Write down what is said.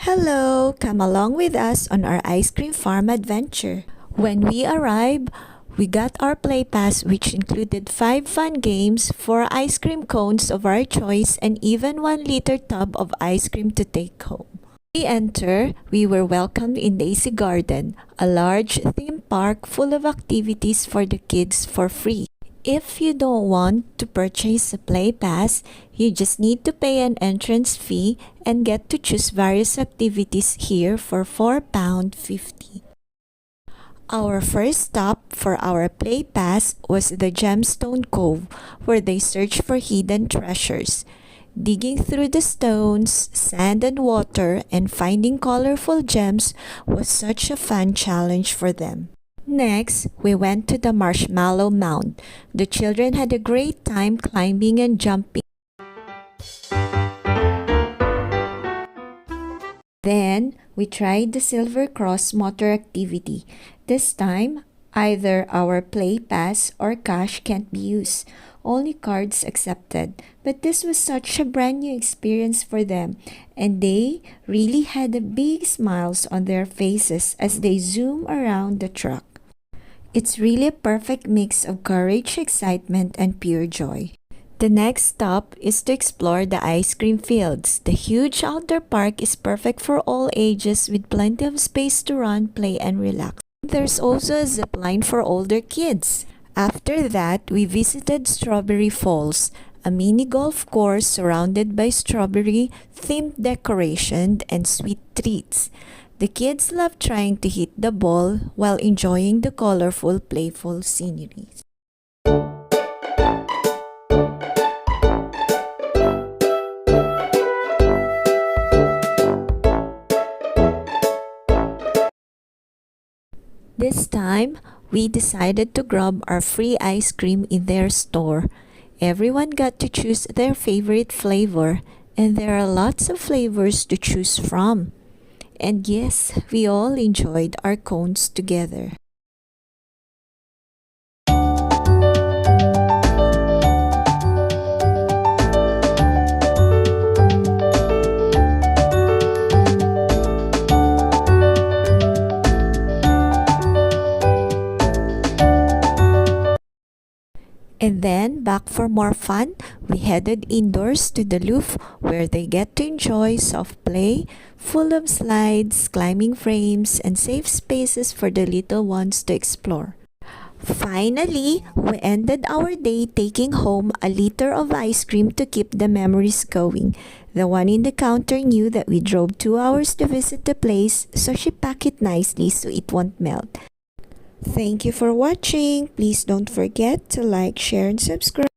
Hello! Come along with us on our ice cream farm adventure. When we arrived, we got our play pass, which included 5 fun games, 4 ice cream cones of our choice, and even 1-liter tub of ice cream to take home. We enter, we were welcomed in Daisy Garden, a large theme park full of activities for the kids for free. If you don't want to purchase a play pass, you just need to pay an entrance fee and get to choose various activities here for £4.50. Our first stop for our play pass was the Gemstone Cove, where they searched for hidden treasures. Digging through the stones, sand and water, and finding colorful gems was such a fun challenge for them. Next, we went to the Marshmallow Mound. The children had a great time climbing and jumping. Then, we tried the Silver Cross motor activity. This time, either our play pass or cash can't be used. Only cards accepted. But this was such a brand new experience for them, and they really had big smiles on their faces as they zoom around the truck. It's really a perfect mix of courage, excitement, and pure joy. The next stop is to explore the ice cream fields. The huge outdoor park is perfect for all ages with plenty of space to run, play, and relax. There's also a zip line for older kids. After that, we visited Strawberry Falls, a mini golf course surrounded by strawberry-themed decoration and sweet treats. The kids love trying to hit the ball while enjoying the colorful, playful scenery. This time, we decided to grab our free ice cream in their store. Everyone got to choose their favorite flavor, and there are lots of flavors to choose from. And yes, we all enjoyed our cones together. And then, back for more fun, we headed indoors to the loft where they get to enjoy soft play, full of slides, climbing frames, and safe spaces for the little ones to explore. Finally, we ended our day taking home a liter of ice cream to keep the memories going. The one in the counter knew that we drove 2 hours to visit the place, so she packed it nicely so it won't melt. Thank you for watching. Please don't forget to like, share, and subscribe.